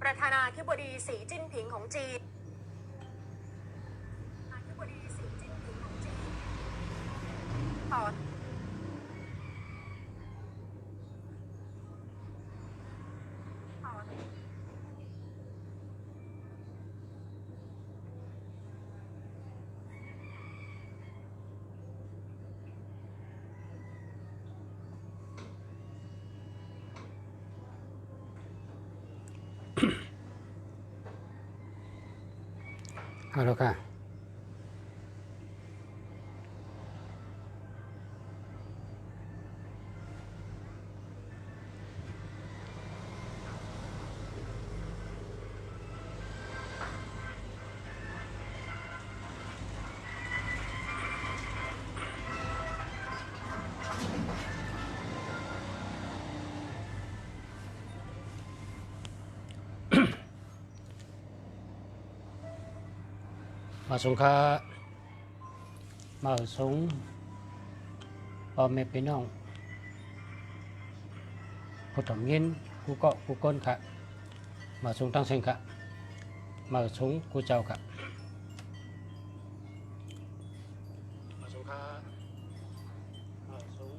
ประธานาธิบดีสีจิ้นผิงของจีนต่อเอาละค่ะมาสงค้ามาสงพ่อแม่พี่น้องผู้ทำยินกูเกาะกูก้นค่ะมาสงตั้งเส้นค่ะมาสงกูเจ้าค่ะมาสงค้ามาสง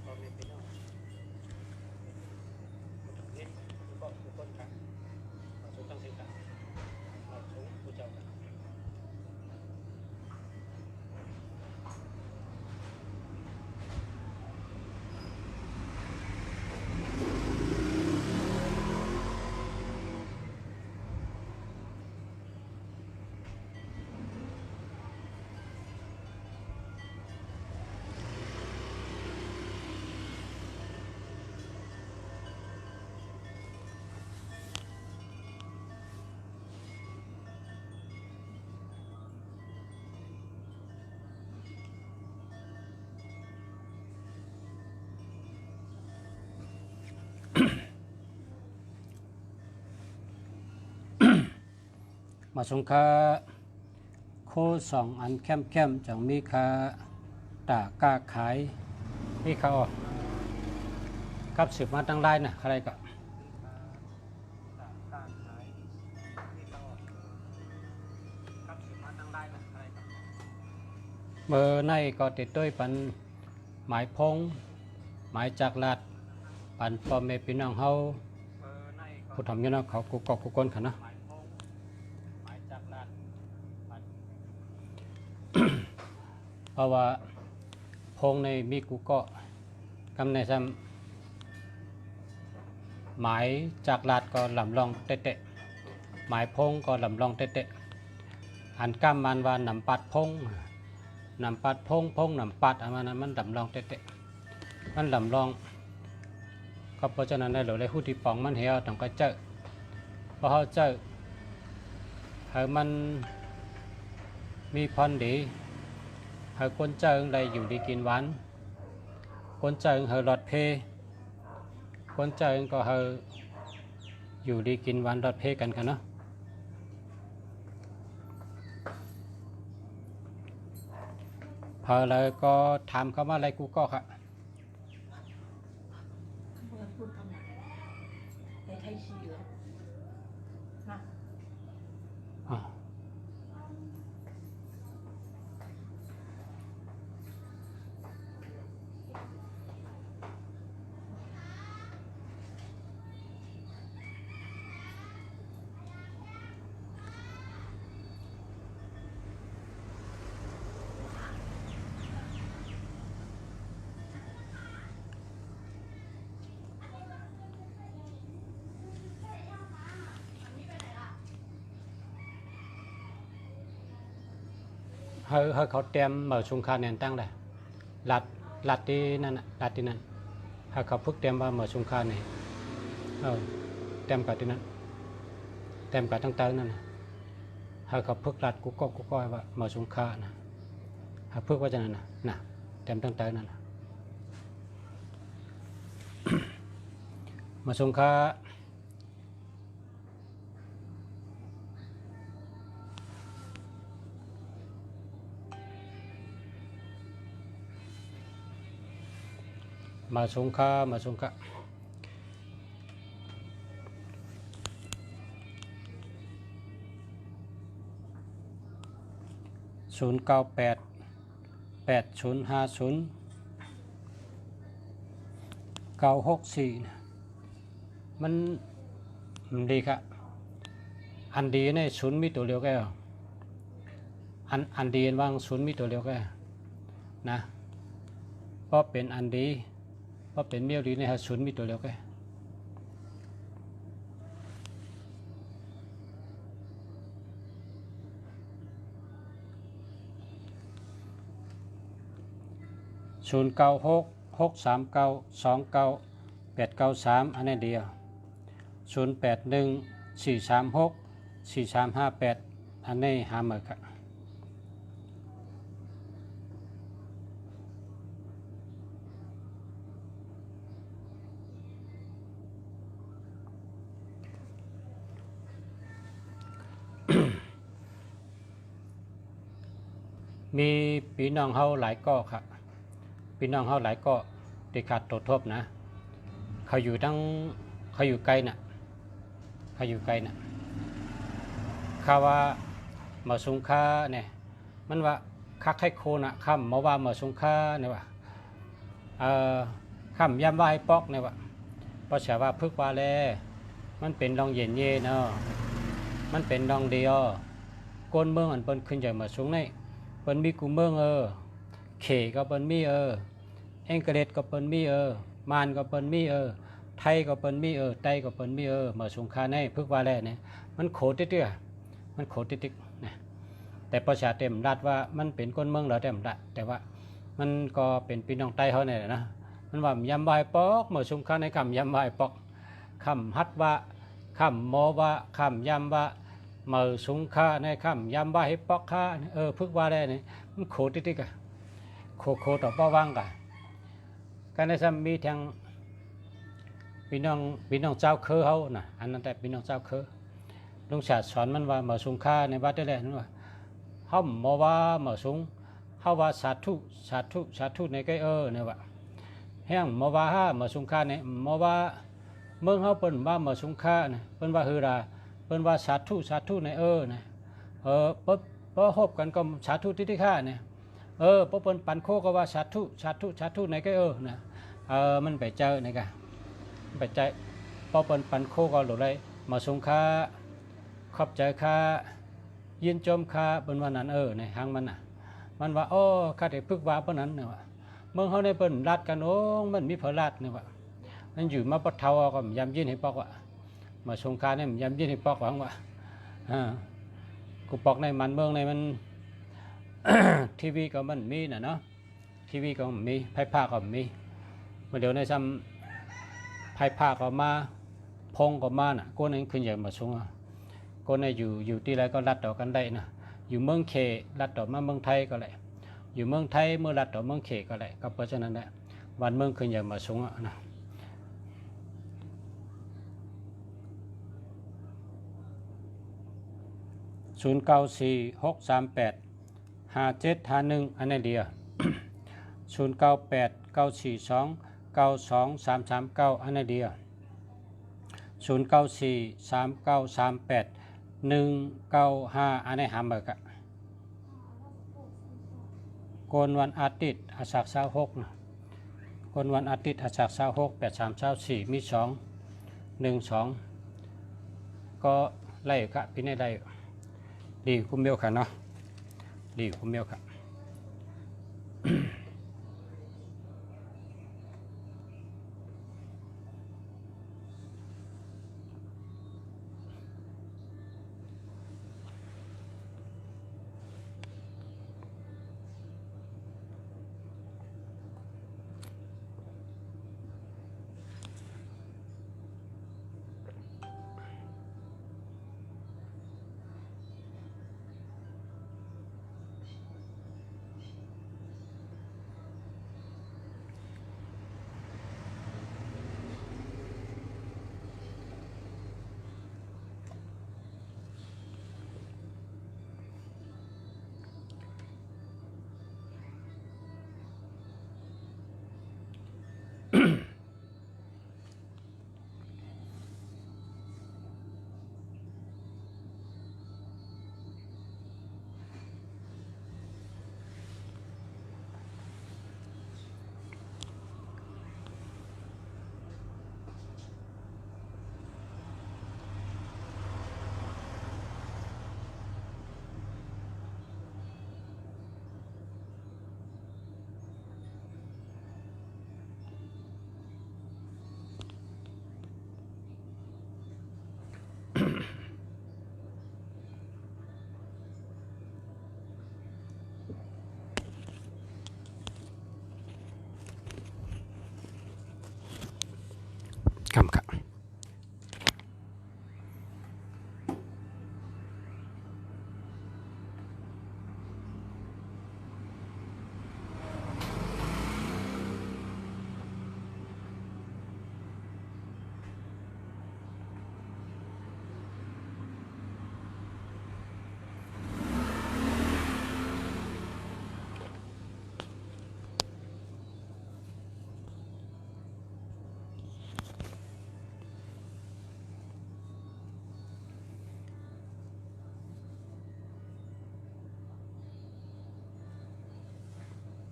พ่อแม่พี่น้องผู้ทำยินกูเกาะกูก้นค่ะมาสงตั้งเส้นค่ะมาสงกูเจ้าค่ะมาสงค้าโคสองอันเข้มจังมีค่าตากล้าขายนี่เขากับสืบมาตั้งไล่นะอะไรก็เบอร์ในก็ติดด้วยปันหมายพงหมายจากลาดปันพ่อแม่พี่น้องเฮาผู้ทำอยู่เนาะเขากูกอกกูก้นเขาเนาะเพราะว่าพงในมีกูก็กำในซ้ำหมายจากลาดก็ลำลองเตะหมายพงก็ลำลองเตะอันก้ามมันว่านำปัดพงนำปัดพงนำปัดอันนั้นมันลำลองเตะมันลำลองก็เพราะฉะนั้นได้หรือได้หู้ที่ป่องมันเหี่ยวต้องก็เจอพอเขาเจอให้มันมีพรดีให้คนเจอได้อยู่ดีกินหวานคนเจอให้หลอดเพคนเจอก็ให้อยู่ดีกินหวานหลอดเพกันเนาะพอแล้วก็ถามเขาว่าอะไรกูก็ค่ะให้เขาเตรียมเหมือชุงคาแนนตั้งเลยลัดที่นั่นลัดที่นั่นให้เขาพึกเตรียมว่าเหมือชุงคาเนี่ยเตรียมกับที่นั่นเตรียมกับตั้งเต้านั่นให้เขาพึกลัดกูก็ว่าเหมือชุงคานะให้พึกว่าจะนั่นนะเตรียมตั้งเต้านั่นเหมือชุงคามาสงค้า มันดีครับอันดีในศูนย์มีตัวเดียวแค่อันดีวางศูนย์มีตัวเดียวแค่นะเพราะเป็นอันดีเพราะเป็นเมียวดีในศูนย์มีตัวเดียวแค่0966392983อันนี้เดียว0814364358อันนี้หาหมดครับมีพี่น้องเฮาหลายเกาะครับพี่น้องเฮาหลายเกาะที่ขาดตัวทบนะเขาอยู่ไกลน่ะเขาอยู่ไกลน่ะข้าว่ามาสงค่าเนี่ยมันว่าคักให้โคน่ะค่ำมาว่ามาสงค่าเนี่ยว่าค่ำยามว่าให้ปอกเนี่ยว่าเพราะฉะว่าพึกว่าแลมันเป็นดองเย็นเย่เนาะมันเป็นดองเดียวก้นเมืองอันเปิ้นขึ้นจากมาสงในเปิ้นมีกูเมืองเขก็เปิ้นมีเอ็งกระเด็ดก็เปิ้นมีมานก็เปิ้นมีไทยก็เปิ้นมีไต้ก็เปิ้นมีมาสงค่าในพึกว่าแลเนี่ยมันโขดเตี้ยมันโขดติ๊กๆนะแต่ประชาเต็มรัฐว่ามันเป็นก้นเมืองเหรอเต็มรัฐแต่ว่ามันก็เป็นพี่น้องไต้เขาเนี่ยนะมันว่ายำบายปอกมาสงค่าในคำยำบายปอกคำฮัดว่าคำโมว่าคำยำว่ามาสงค่าในคำยำบายปอกค่าพึกว่าแลเนี่ยมันโขดติ๊กๆโคต่อป้าว่างกันการในซ้ำมีทางพี่น้องเจ้าเคอเขานะอันนั้นแต่พี่น้องเจ้าเคอลุงชาติสอนมันว่ามาสุงค่าในวัดได้แล้วนั่นว่าเฮาบ่ว่ามาสุงเฮาว่าสาธุในใกล้เนี่ยว่าแห้งบ่ว่ามาสุงค่าเนี่ยบ่ว่าเมืองเฮาเปิ้นว่ามาสุงค่าเนี่ยเปิ้นว่าฮือราเปิ้นว่าสาธุในนะเปิ้นฮบกันก็สาธุที่ค่าเนี่ยเปิ้นปันโคก็ว่าสาธุในใกล้นะมันไปเจอนี่กะไปใจพอปันโคก็หลุดเลยมาสงค่าขอบใจค่ายินจมค่าเป็นวันนั้นในหางมันน่ะมันว่าข้าได้พึกว่าเพราะนั้นเนี่ยว่าเมืองเขาในเปิ้นรัดกันมันมีเพลรัดเนี่ยว่ามันอยู่มาปะเทาก็ยำยินให้ปอกว่ามาสงค่าเนี่ยยำยินให้ปอกหวังว่ากูปอกในมันเมืองในมัน ทีวีก็มันมีน่ะเนาะทีวีก็มีไพ่ผ้าก็มีเมื่อเดี๋ยวในซ้ำไพ่ผ้าก็มาพงก็มาน่ะก้นนั้นขึ้นใหญ่มาสูงก้นนั้นอยู่ที่ไรก็รัดต่อกันได้นะอยู่เมืองเขรัดต่อมาเมืองไทยก็เลยอยู่เมืองไทยเมื่อรัดต่อเมืองเขก็เลยก็เพราะฉะนั้นแหละวันเมืองขึ้นใหญ่มาสูงนะ0946385751อันนี้เดียว098942923339อันนี้เดียว0943938195อันนี้หามเบิกโกนวันอาทิตย์อาศัก26นะโกนวันอาทิตย์อาศัก268324มี212ก็ไล่ครับพี่นี่ได้ดีคุ้มเมียวค่ะเนาะดีคุ้มเมียวค่ะ ำครับ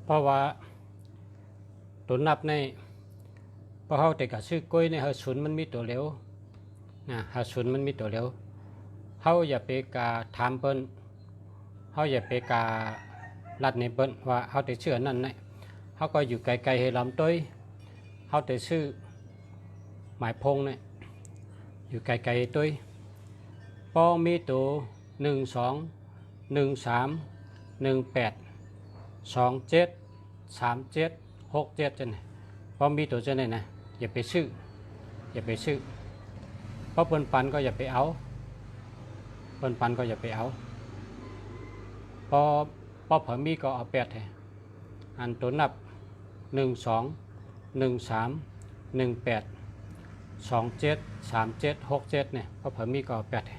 เพราะว่าตัวนับในพอเขาแต่กับชื่อกล้วยในหาศูนย์มันมีตัวเร็วนะหาศูนย์มันมีตัวเร็วเขาอย่าไปกาถามเปิ้นเขาอย่าไปการัดในเปิ้นว่าเขาแต่ชื่อนั่นนะเขาก็อยู่ไกลๆให้ลำต้อยเขาแต่ชื่อหมายพงเนี่ยอยู่ไกลๆต้อยพอมีตัว12 13 18 27 37 67จังไงพอมีตัวจังไงนะอย่าไปซื้อเพราะเปิ้นปันก็อย่าไปเอาเปิ้นปันก็อย่าไปเอาพอเผอมีก็เอา8ให้อันตัวนับ12 13 18 27 37 67เนี่ยพอเผอมีก็เอา8ให้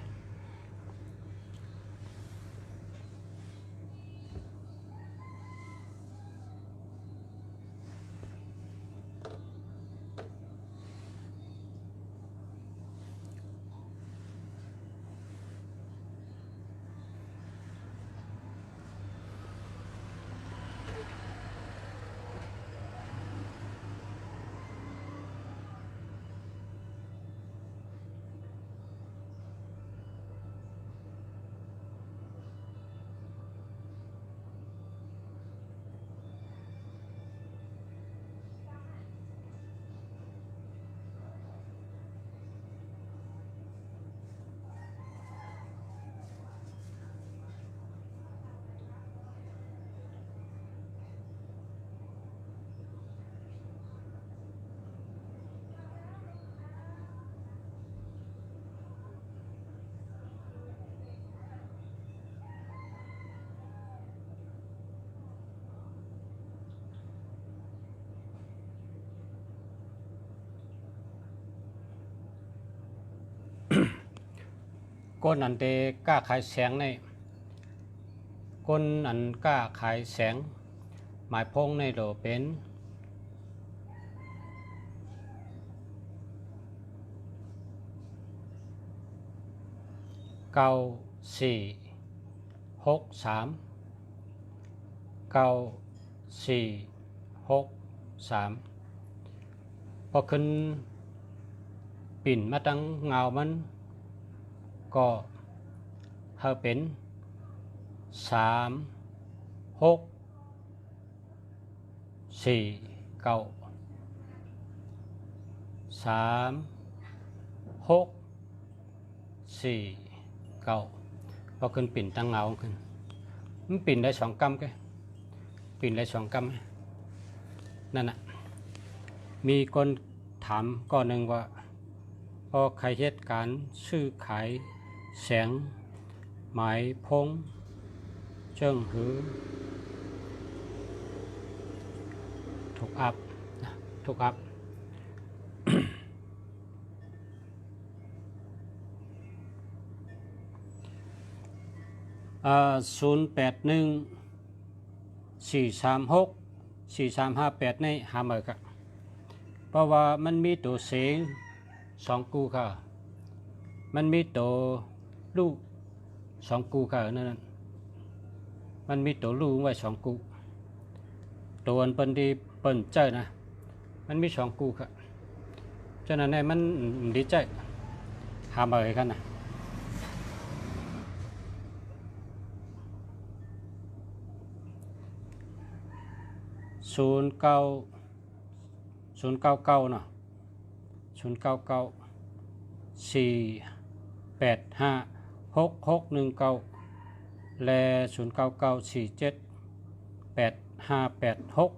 ก้นอันเตกล้าขายแสงในก้นอันกล้าขายแสงหมายพงในโหลเป็น9 4 6 3 9 4 6 3พอขึ้นปิ่นมาตั้งเงามันก็เฮาเป็น3 6 4 9 3 6 4 9พอขึ้นปิ่นตั้งเงาขึ้นมันปิ่นได้2 กำแกปิ่นได้2 กำนั่นน่ะมีคนถามก้อนหนึ่งว่าพอใครเหตุการณ์ซื้อขายแสงหมายพงเจิ้งหือถูกอัพ081 436 4358ในหาเมอครับเพราะว่ามันมีตัวเสียง2 กูค่ะมันมีตัวลูก2 กูค่ะนั่นมันมีตัวลูกไว้2 กูตัวอันเป็นที่เปิ้นเจอนะมันมี2 กูค่ะฉะนั้นเนี่ยมันดีใจหาเมอกันนะ0 9 เนาะ0 9 4 8 5 6 6 1 9และ0 9 9 4 7 8 5 8 6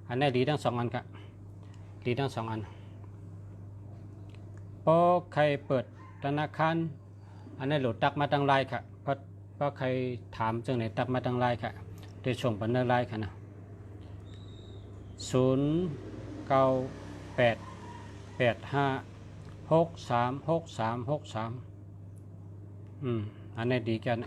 อันนี้ดีทั้ง2 อันครับดีทั้ง2 อัน พอใครเปิดธนาคารอันนี้โหลดตักมาตั้งไลน์ค่ะเพราะใครถามจังไหนตักมาตั้งไลน์ค่ะเดี๋ยวส่งปันเนอร์ไลน์ค่ะนะ0988563633อันนี้ดีกัน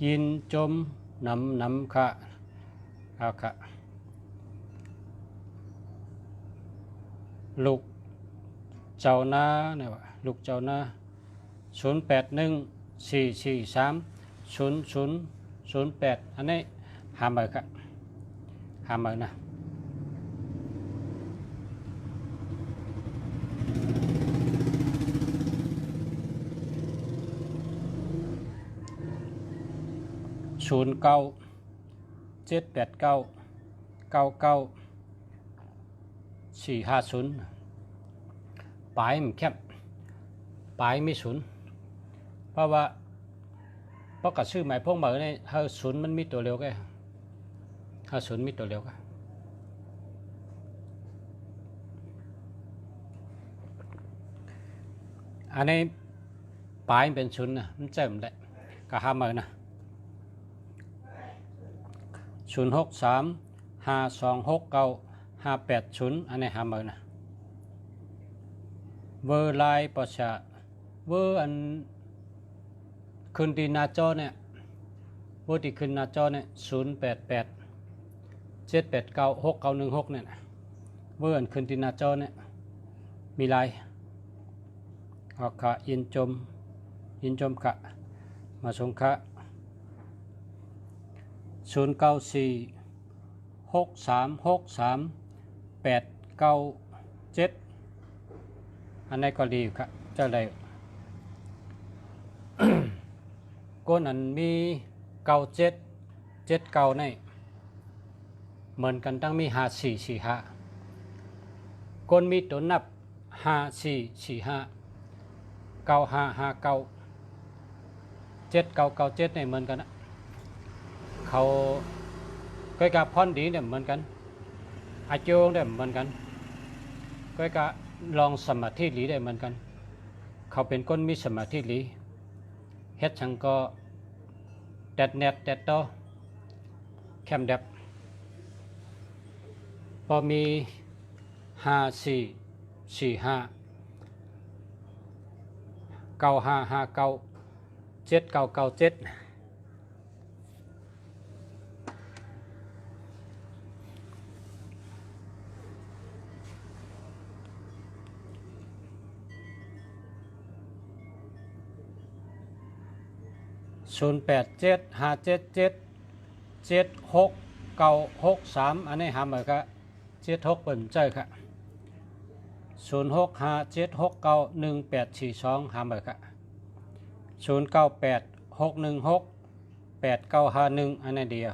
ยินจมน้ำค่ะเอาค่ะลูกเจ้าหน้าเนี่ยว่าลูกเจ้าหน้า0814430008อันนี้หาเบอร์ค่ะหาเบอร์นะ0978999450ปลายมันแคบปลายไม่ศูนย์เพราะกับชื่อหมายพวกเหมือนในเฮาศูนย์มันมีตัวเร็วแค่เฮาศูนย์มีตัวเร็วก็อันนี้ปลายเป็นศูนย์นะมันเจ็บได้ก็ห้าหมื่นนะ0635269580อันนี้ห้าหมื่นนะเวอร์ไลน์ประชาเวอร์อันขึ้นที่หน้าจอเนี่ยเวอร์ที่ขึ้นหน้าจอเนี่ย0887896916เนี่ยเวอร์อันขึ้นที่หน้าจอเนี่ยมีไลน์ออกค่ะยินจมค่ะมาส่งค่ะ0946363897อันนี้ก็ดีครับเจ้าใดก้นอันมี9779ในเหมือนกันตั้งมี5445ก้นมีตัวนับ5445 9559 7997ในเหมือนกันนะเขาก้อยกับพรดีเนี่ยเหมือนกันอาโจงเนี่ยเหมือนกันก้อยกับลองสมาธิหลีได้เหมือนกันเขาเป็นคนมีสมาธิหลีเฮ็ดชังก็แดดเน็ตแดดโตแคมเด็บพอมี5445 9559 79970875777693อันนี้หาเหมือนกับ76เปิ่นใจค่ะ0657691842หาเหมือนกับ0986168951อันนี้เดียว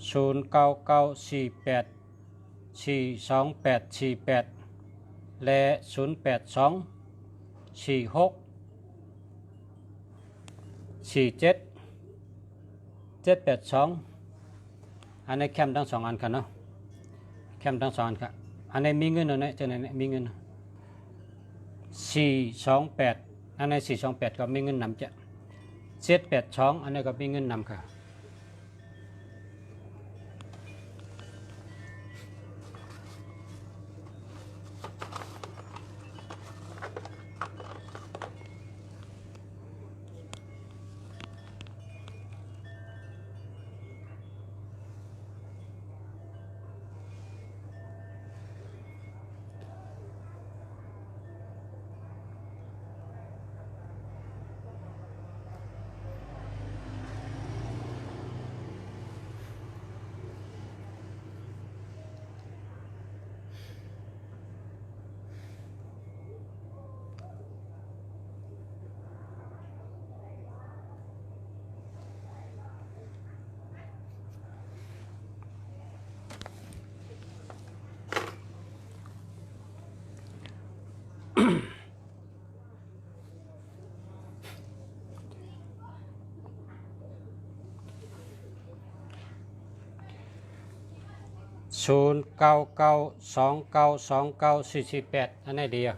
0994842848และ08246782อันนี้แคมทั้ง2อันค่ะเนาะแคมทั้ง2อันค่ะอันนี้มีเงินเนาะเนี่ยจะไหนเนี่ยมีเงิน428อันนี้428ก็มีเงินนำจะ782อันนี้ก็มีเงินนำค่ะ 0992929448อันไหนดีอ่ะ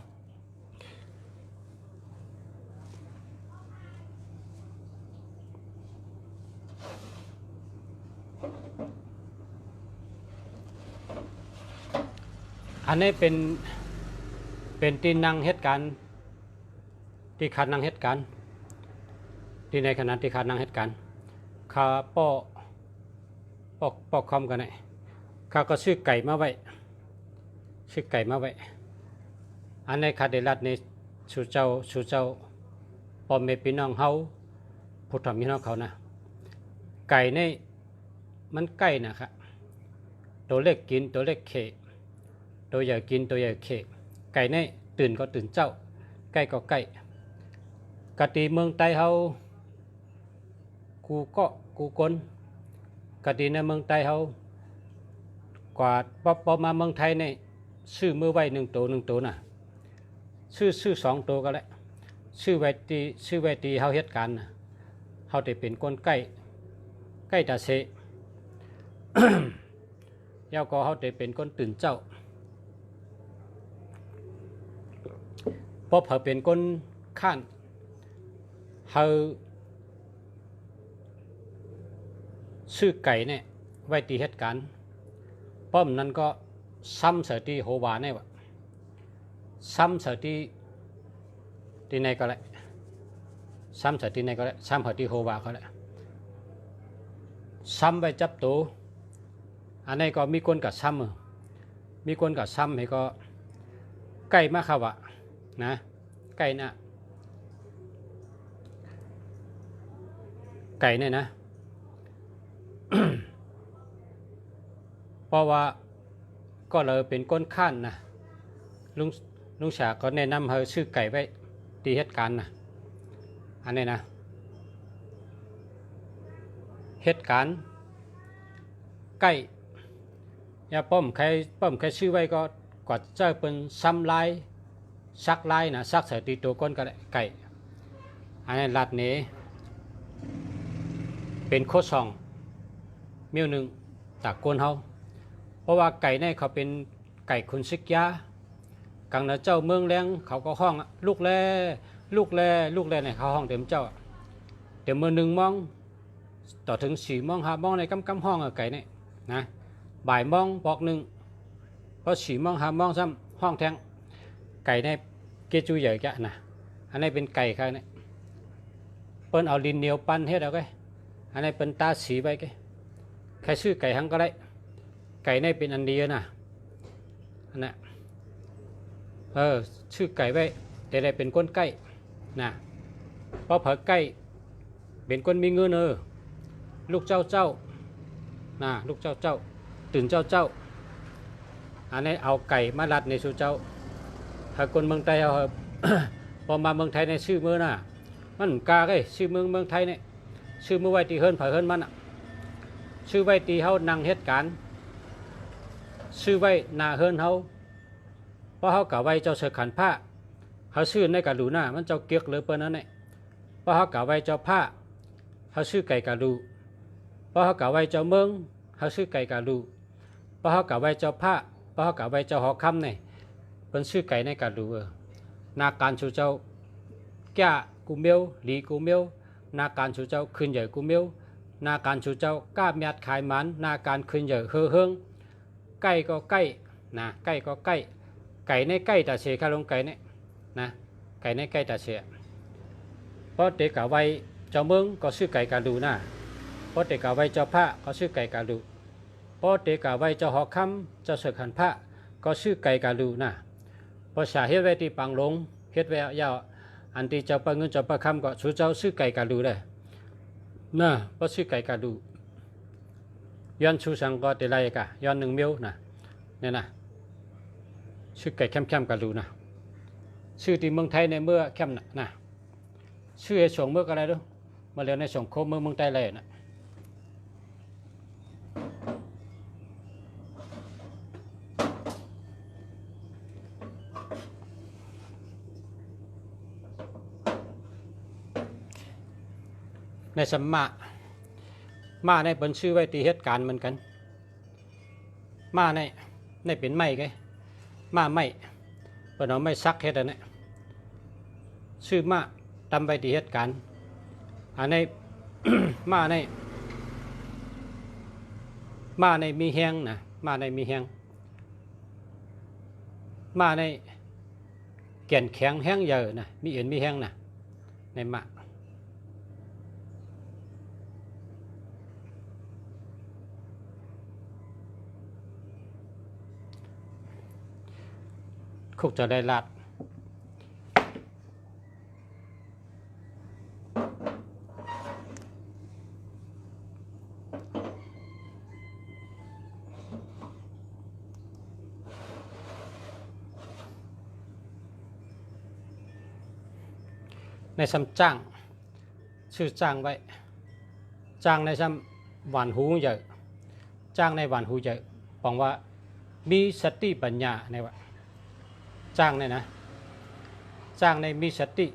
อันนี้เป็นที่นั่งเหตุการณ์ที่ขาดนั่งเหตุการณ์ที่ในขณะที่ขาดนั่งเหตุการณ์ข้าปอกคอมกันเนี่ยข้าก็ซื้อไก่มาไว้อันในขาดได้รัดในสู่เจ้าพ่อแม่พี่น้องเฮาผู้ทำพี่น้องเขานะไก่ในมันไก่นะครับตัวเล็กกินตัวเล็กเขตัวใหญ่กินตัวใหญ่เขไก่ในตื่นก็ตื่นเจ้าไก่ก็ไก่กติเมืองไทยเฮากูกนกติในเมืองไทยเฮากว่าพอมาเมืองไทยในซื้อมือไว้1 ตัวน่ะซื้อ2 ตัวก็แล้วซื้อไว้ตีเฮาเหตุการณ์น่ะเฮาได้เป็นคนใกล้ตาเส ยาวก็เฮาได้เป็นคนตื่นเจ้าพอเผอเป็นคนข้านเฮาซื้อไก่เนี่ยไว้ตีเหตุการณ์ป้อมนั้นก็ซ้ำเสือที่โฮวาเนี่ยวะซ้ำเสือที่ไหนก็แหละซ้ำเสือที่ไหนก็แหละซ้ำเสือที่โฮวาก็แหละซ้ำไปจับตัวอันนี้ก็มีคนกับซ้ำให้ก็ไก่มาค่ะวะนะไก่น่ะไก่เนี่ยนะ เพราะว่าก็เลยเป็นก้นข้านนะลุงฉาก็แนะนำให้ซื้อไก่ไว้ตีเหตุการณ์นะอันนี้นะเหตุการณ์ไก่อย่าป้อมใครซื้อไว้ก็กว่าจะเป็นซ้ำลายซักลายนะซักใส่ตีตัวก้นก็ได้ไก่อันนี้ลัดนี้เป็นโคซองมิ้วหนึ่งจากก้นเฮาเพราะว่าไก่เนี่ยเขาเป็นไก่คนซิกยากังนะเจ้าเมืองแรงเขาก็ห้องลูกแร่เนี่ยเขาห้องเต็มเจ้าเดี๋ยวมือ1 โมงต่อถึง4 โมง5 โมงในกำห้องไก่เนี่ยนะบ่าย โมงบอก1พอ4 โมง5 โมงซ้ำห้องแทงไก่เนี่ยเกจูใหญ่แกนะอันนี้เป็นไก่ครับเนี่ยเปิ้นเอาดินเหนียวปั้นเฮ็ดเอาไงอันนี้เป็นตาสีไปไงใครซื้อไก่หังก็ได้ไก่ในเป็นอันเดียวนะอันนั้นชื่อไก่ไว้แต่ได้เป็นก้นไก่นะเพราะเผอไก่เป็นก้นมีเงินลูกเจ้านะลูกเจ้าตื่นเจ้าอันนี้เอาไก่มาลัดในสู่เจ้าถ้าคนเมืองไทยเอา พอมาเมืองไทยในชื่อมือน่ะมันกาไอ้ชื่อเมืองไทยเนี่ยชื่อมือไว้ตีเฮิรนเผอเฮิรนมันอ่ะชื่อไว้ตีเฮานั่งเหตุการณ์ชื่อไว้นาเฮิรนเฮาเพราะเฮากะไว้เจ้าเสือขันผ้าเขาชื่อในกะลูหน้ามันเจ้าเกียกเลยเปิ้นนั่นแหละเพราะเฮากะไว้เจ้าผ้าเขาชื่อไก่กะลูเพราะเฮากะไว้เจ้าเมืองเขาชื่อไก่กะลูเพราะเฮากะไว้เจ้าผ้าเพราะเฮากะไว้เจ้าหอคำเนี่ยเป็นชื่อไก่ในกะลูนาการชูเจ้าแก่กูเมียวหลีกูเมียวนาการชูเจ้าขึ้นใหญ่กูเมียวนาการชูเจ้าก้าเมียดขายมันนาการขึ้นใหญ่เฮืองไก่ก็ไก่นะไก่ก็ไก่ไก่ในไก่ตาเสียข้าลงไก่เนี่ยนะไก่ในไก่ตาเสียเพราะเด็กกะไว้เจ้าเมืองก็ซื้อไก่กาลูนะเพราะเด็กกะไว้เจ้าพระก็ซื้อไก่กาลูเพราะเด็กกะไว้เจ้าหอคำเจ้าเสือขันพระก็ซื้อไก่กาลูนะเพราะสาเหตุไว้ที่ปังหลงเฮ็ดไว้ยาวอันที่เจ้าปะเงินเจ้าปะคำก็ชูเจ้าซื้อไก่กาลูได้นะเพราะซื้อไก่กาลูย้อนชูสังก็เตลัยกะย้อน1 เมียวนะเนี่ยนะชื่อไก่เข้มกาลูนะชื่อที่เมืองไทยในเมื่อเข้มนะชื่อไอ้ส่งเมื่ออะไรด้วยมาเรียนในส่งโคเมืองไทยเลยนะในสมมาในเป็นชื่อไว้ตีเหตุการณ์เหมือนกัน มาในเป็นไม้ไงมาไม้เปิ้นเอาไม้ซักเฮ็ดอันนี้ชื่อมาตำไปที่เหตุการณ์อันนี้ มาในมีแห้งนะมาในมีแห้งมาในแก่นแข็งแห้งเยอะนะมีเอ็นมีแห้งนะในมาคุกจะได้ลาดในซ้ำจ้างชื่อจ้างไว้จ้างในซ้ำหวานหูเยอะจ้างในหวานหูเยอะบอกว่ามีสติปัญญาในว่าจ้างในนะจ้างในมีสติ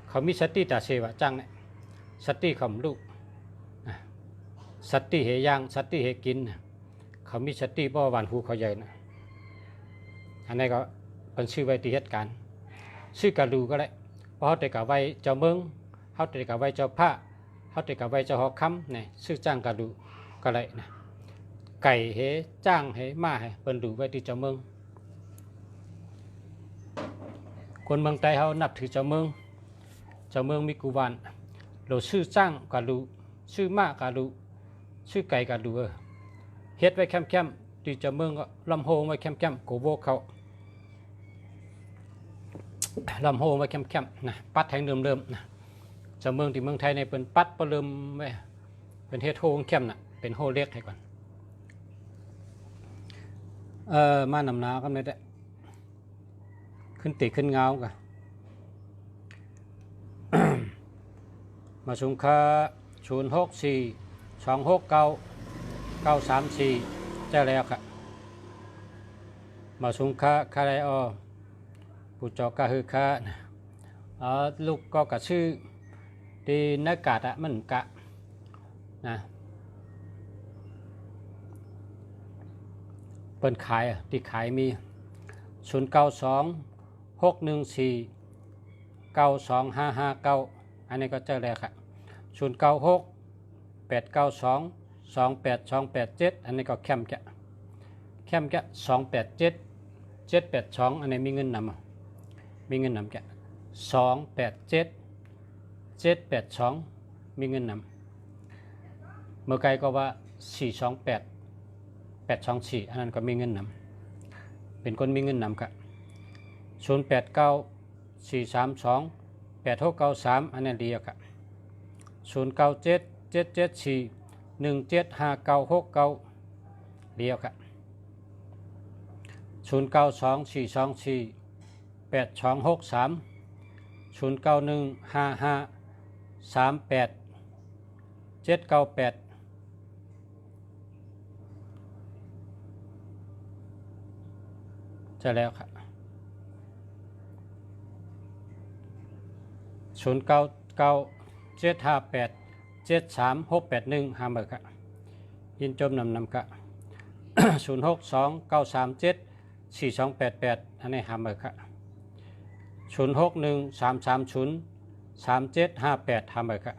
เขามีสติแต่เสวะจ้างในสติเขาลูกสติเหย่างสติเหกินเขามีสติเพราะหวานหูเขาใหญ่นะอันนี้ก็เป็นชื่อไว้ที่เหตุการณ์ชื่อกาลูก็ได้เพราะเขาแต่กับไว้เจ้าเมืองเขาแต่กับไว้เจ้าพระเขาแต่กับไว้เจ้าหอกคำเนี่ยชื่อจ้างกาลูก็ได้นะไก่เหจ้างเหมาเหเป็นดูไว้ที่เจ้าเมืองคนเมืองใต้เขานับถือเจ้าเมืองมีกุบาลเราชื่อจ้างกาลูชื่อมากาลูชื่อไก่กาลูเฮ็ดไว้แคมๆที่เจ้าเมืองก็ลำโพงไว้แคมๆโกโบเขาลำโพงไว้แคมๆนะปัดแทงเดิมๆนะเจ้าเมืองที่เมืองไทยในเป็นปัดปลืมไว้เป็นเฮ็ดโฮงแคมน่ะเป็นโฮเล็กให้ก่อนมานำนากันเลยได้ขึ้นตีขึ้นเงากัน มาชุมค่า064 269 934เจ้าแล้วครับมาชุมค่าคาไรอผู้จอกะฮือค่าลูกก็กระชื่อดีนักกาดมันกะนะเปิดขายที่ขายมี092-614-9255อันนี้ก็เจอแล้วครับ096-892-28287อันนี้ก็แคมแกะ287-782อันนี้มีเงินนำแกะ287-782มีเงินนำเมื่อไกลก็ว่า428-824อันนั้นก็มีเงินนำเป็นคนมีเงินนำครับ089-432-8693อันนั้นเดียวครับ097-774-1756969เดียวครับ092-424-8263 091-55-38-798จะแล้วครับ099-758-73681หาเบอร์ครับยินจมนำครับ062-937-4288อันนี้หาเบอร์ครับ061-330-3758หาเบอร์ครับ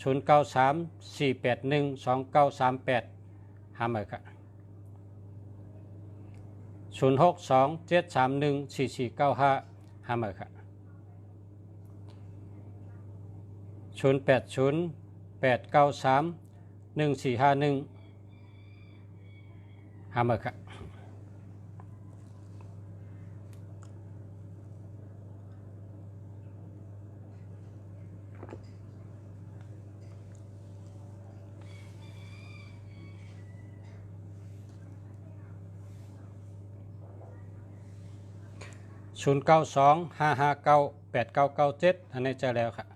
093-481-2938หาเบอร์ครับ062-731-4495หาเบอร์ครับ080-893-1451หาเบอร์ครับ092-559-8997อันนี้เจอแล้วครับ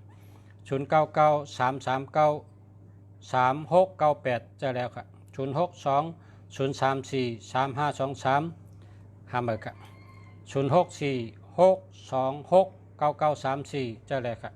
099-339-3698เจอแล้วครับ062-034-3523หาเบอร์ครับ064-626-9934เจอแล้วครับ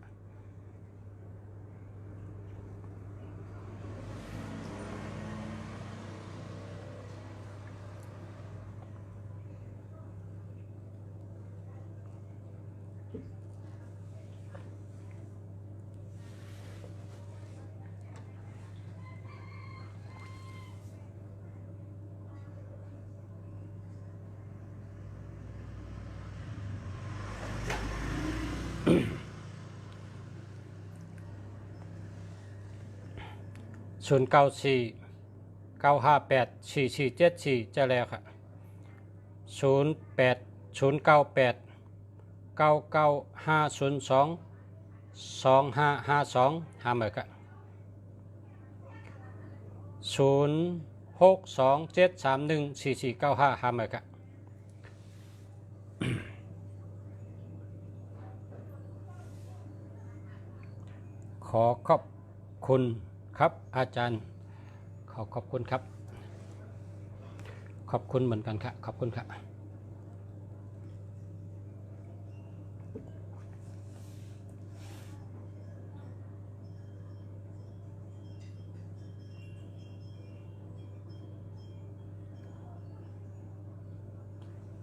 0949584474จะแล้วค่ะ0809829502หาเหมือนกัน0627314495หาเหมือนกันขอขอบคุณครับอาจารย์ขอบคุณครับขอบคุณเหมือนกันครับขอบคุณครับ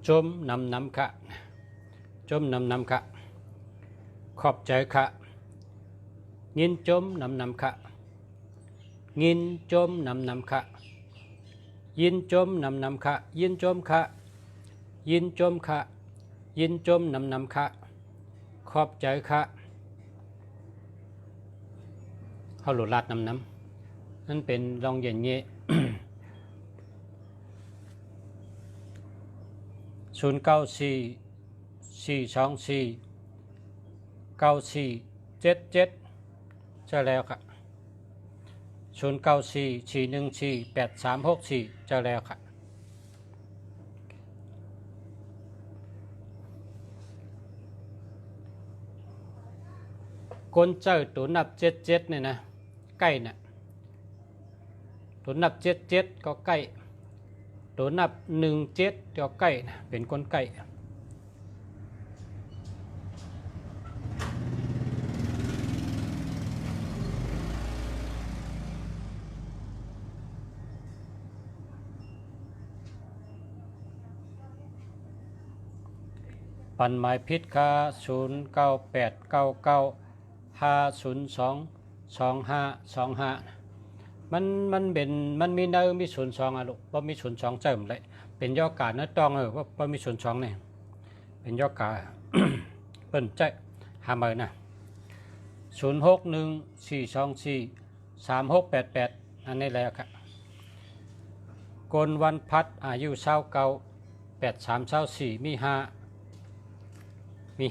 จมน้ำค่ะจมน้ำค่ะขอบใจค่ะยินจมน้ำค่ะยินจมน้ำค่ะยินจมน้ำค่ะยินจมค่ะยินจมค่ะยินจมน้ำค่ะขอบใจค่ะเขาหลุดลาดน้ำนั่นเป็นรองเย็นเงี้ย0944249477จะแล้วค่ะ0944148364จะแล้วค่ะคนเจ้าตัวนับ77เนี่ยนะใกล้น่ะตัวนับ77ก็ใกล้ตัวนับ17ก็ใกล้นะเป็นคนใกล้ปันหมายพิษค่ะ098995022525มันเป็นมันมีเนื้อมี02อ่ะลูกบ่มี02เจิมเลยเป็นย่อกาเนื้อตองว่าบ่มี02เนี่ยเป็นย่อกา เปิ้นใจหาเมอนะ0614243688อันนี้แหละค่ะกนวันพัดอายุ298324มี5 1 2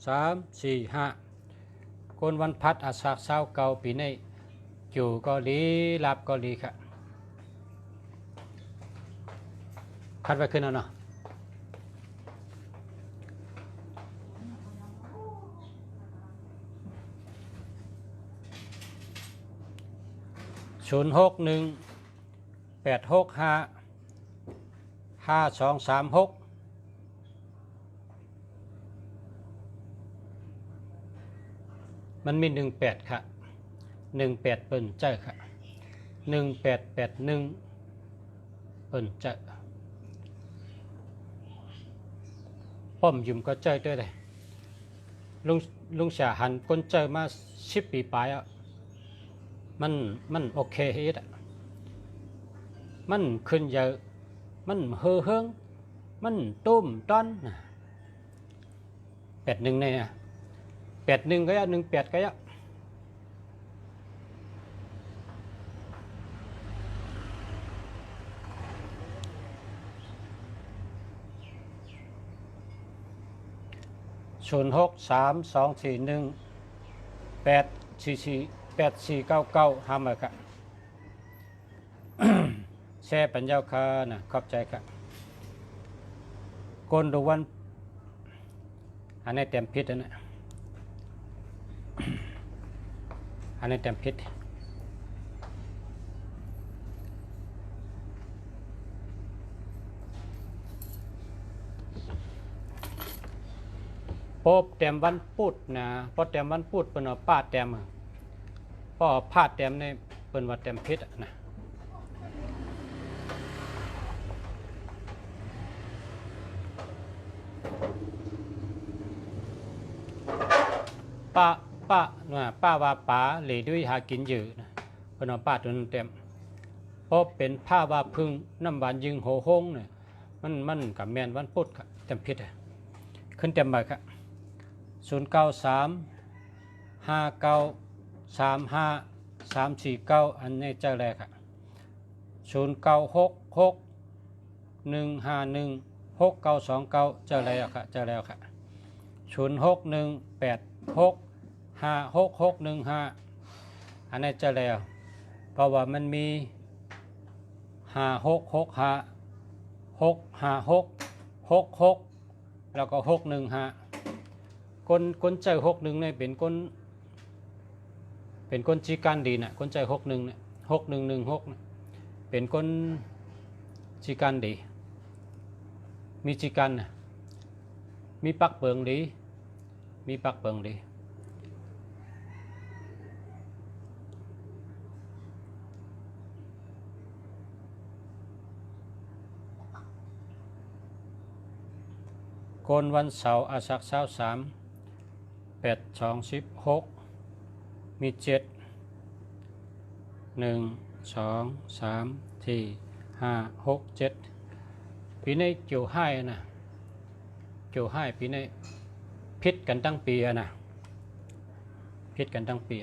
3 4 5คนวันพัดอาสาเศร้าเก่าปีนี้อยู่ก็ดีรับก็ดีครับพัดไปขึ้นเอาเนาะ061-865-5236มันมี18ค่ะ18เปิ้นเจ้าค่ะ1881เปิ้นเจ้าป้อมยุ่มก็เจ้าด้วยเลยลุงชาหันก้นเจ้ามา10 ปีปลายอ่ะมันโอเคเฮ็ดอ่ะมันขึ้นเยอะมันเฮืองมันตุ้มต้น81เนี่ย81ก็ยะ18ก็ยะ0632418499ห้ามเลยครับแช่ปัญญาคานะขอบใจครับกนดูวันอันนี้เต็มพิษนะอันนี้เต็มพิษพบเต็มวันพุธนะพอเต็มวันพุธเป็นว่าป้าเต็มพอพาดเต็มในเป็นว่าเต็มพิษนะป้าว่าป๋าเหล่ด้วยหากินอยู่นะเป็นว่าป้าตัวนั้นเต็มพบเป็นผ้าว่าพึ่งน้ำหวานยิงโหหงเนี่ยมันกับแมนวันพุธเต็มพิษขึ้นเต็มไปครับ0935934255 35349อันนี้เจอแล้วค่ะ0966151692เจอแล้วค่ะเจอแล้วค่ะ0618656615อันนี้เจอแล้วเพราะว่ามันมี5665 656 แล้วก็615คนใจ61เนี่ยเป็นคนจีกันดีนะคนใจ61เนี่ย6116เนี่ยเป็นคนจีกันดีมีจีกันนะมีปักเปิงดีมีปักเปิงดีคนวันเสาร์อาสัก23 8 2 16มี7 1 2 3 4 5 6 7ปีนี้เกี่ยวให้นะเกี่ยวให้ปีนี้พิษกันตั้งปีนะพิษกันตั้งปี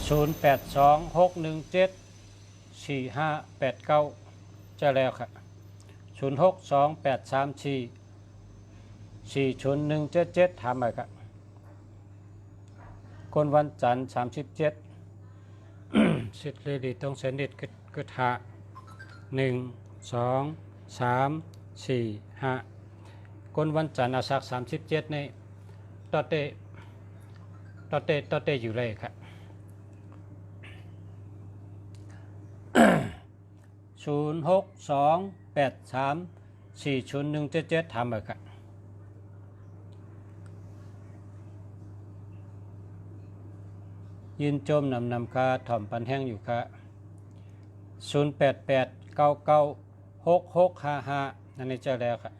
0826174589จะแล้วครับ0628344017ถามไปครับคนวันจันทร์37สิทธิ์ลีต้องเสนิทกึศหา1 2 3 4 5คนวันจันทร์อาสัก37นี่ต่อเตอยู่เลยครับ0628340177ถามไปครับยินโจมนำคาถ่อมปันแห้งอยู่ครับ0889966655นั่นนี่เจอแล้วครับ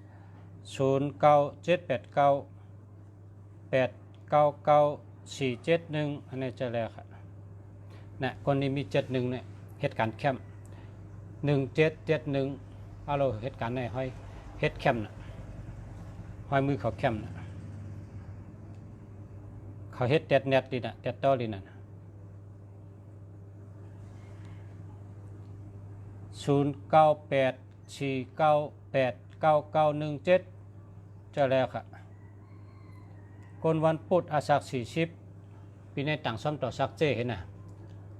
097898999471อันนี้เจอแล้วครับนะคนนี้มี71เนี่ยเหตุการณ์แคมป์1771เอาเราเหตุการณ์ในห้อยเฮ็ดแคมป์นะห้อยมือเขาแคมป์นะเขาเฮ็ดแดดเน็ตดีนะแดดต่อดีนะ0984989917เจอแล้วครับคนวันพุธอาสัก40ปีในต่างซ่อมต่อซักเจเห็นนะ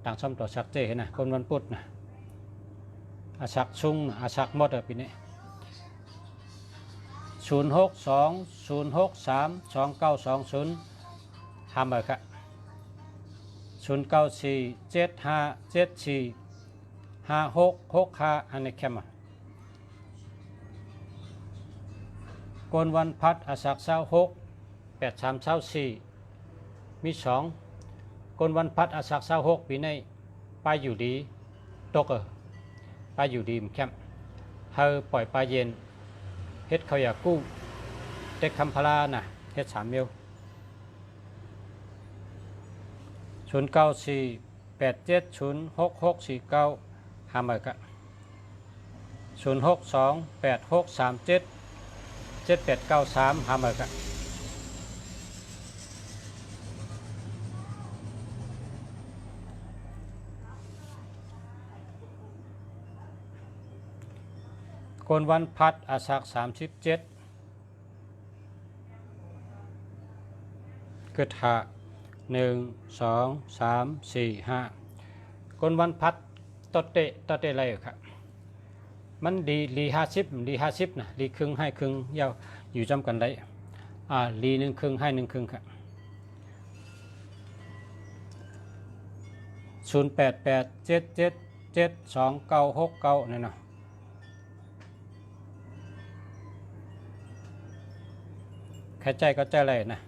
ต่างซ่อมต่อซักเจเห็นนะคนวันพุธนะอาสักซุงอาสักหมดปีนี้0620632920ทำไปครับ0947574566อันนี้แคมป์กนวันพัดอาสัก268324มี2กนวันพัดอาสัก26ปีนี้ไปอยู่ดีตกไปอยู่ดีมแคมป์เธอปล่อยปลาเย็นเฮ็ดเขาอยากกู้เด็กคำพลาน่ะเฮ็ด3 เมล0948706649หามาครับ0628637793หามาครับคนวันพัดอาสัก37กึศหา1 2 3 4 5คนวันพัดตเตอะไรครับมันลี50นะลีครึ่งให้ครึ่งยาวอยู่จำกันได้ลี1 ครึ่งให้1 ครึ่งครับ0887772969นี่เนาะใครใจก็ใจเลยนะ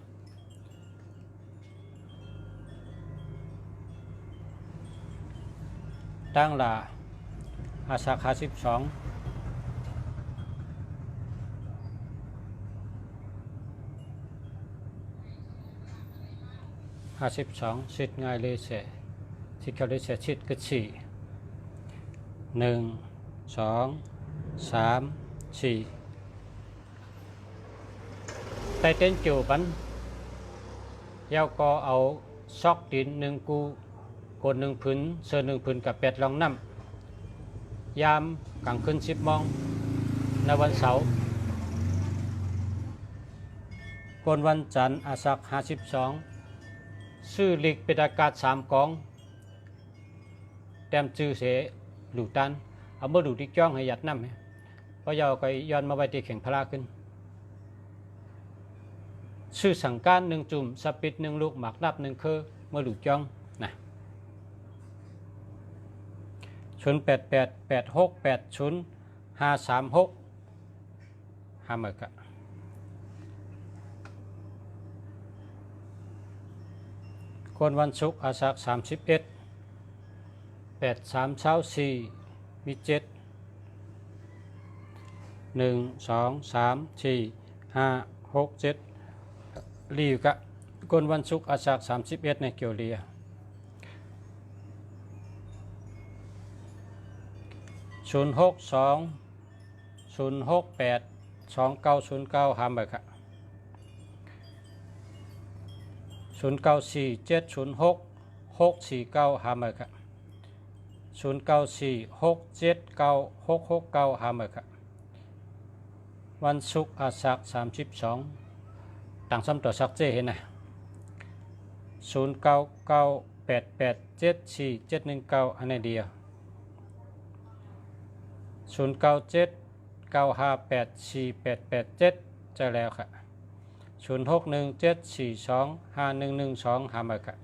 ตั้งลาอาสาขา1252สิทธิ์ง่ายเลยเสียสิทธิ์เขาเลยเสียชิดก็4 1 2 3 4 tay tên chiều bắn giao có áo sóc tín nâng cu cột nâng phấn sơ nâng phấn cả pẹt lòng năm yam càngขึ้น10 โมงในวันเสาร์กนวันจันทร์อาสัก52ชื่อลีกเป็นอากาศ3 กองแต้มชื่อเสหลูตันเอาเมื่อหลูที่จ้องให้ยัดน้ำเพราะยาวก็ย้อนมาไว้ที่แข่งพลาขึ้นชื่อสังการ1 จุ่มสปิด1 ลูกหมากนับ1 คือเมื่อหลูจ้องนะ0888680536หาเมื่อกะคนวันศุกร์อาสัก31 8324มี7 1 2 3 4 5 6 7ลีกะคนวันศุกร์อาสัก31ในเกียวเลีย062 068 2909หามเบกะ094 706 649หามเบกะ094 679 669หามเบกะวันศุกร์อาสัก32ต่างซ้ำต่อสักเจเห็นนะ0998874719อันนี้เดียว0979584887จะแล้วค่ะ0617425112หามาค่ะ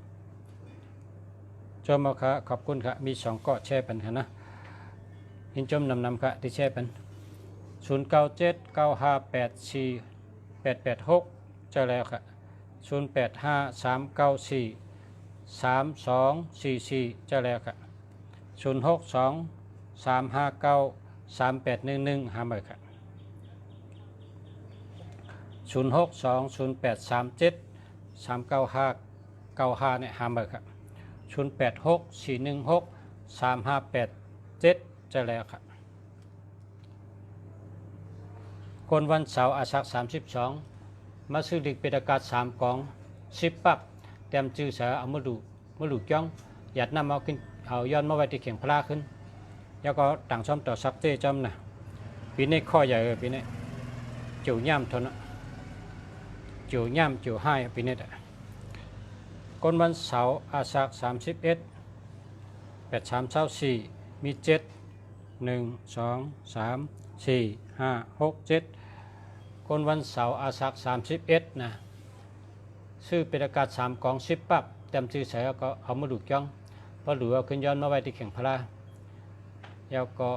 จมเอาค่ะขอบคุณค่ะมี2 เกาะแช่ปันค่ะนะหินจมนำค่ะที่แช่ปัน0979584886จะแล้วค่ะ0853943244จะแล้วค่ะ062 359 3811หาเบอร์ค่ะ062 0837 395 95เนี่ยหาเบอร์ค่ะ086 416 3587จะแล้วค่ะคนวันเสาร์อาสัก32มาซื้อดิกเป็นอากาศ3 กอง10 ปับเต็มจื้อเสือเอามาดูจ้องหยัดน้ำเอาขึ้นเอาย้อนมาไว้ที่เข่งพลาขึ้นแล้วก็ต่างช่อมต่อซักเต้จำนะปีนี้ข้อใหญ่ปีนี้จิ๋วย่ำทนจิ๋วย่ำจิ๋วให้ปีนี้คนวันเสาร์อาสัก31 8324มี7 1 2 3 4 5 6 7คนวันเสาร์อาสัก31นะซื้อเป็นอากาศ3 กอง10 ปับเต็มชื่อเสือก็เอามาดูจ้องพอหรือเอาขึ้นย้อนมาไว้ที่เข่งพลาแล้วก็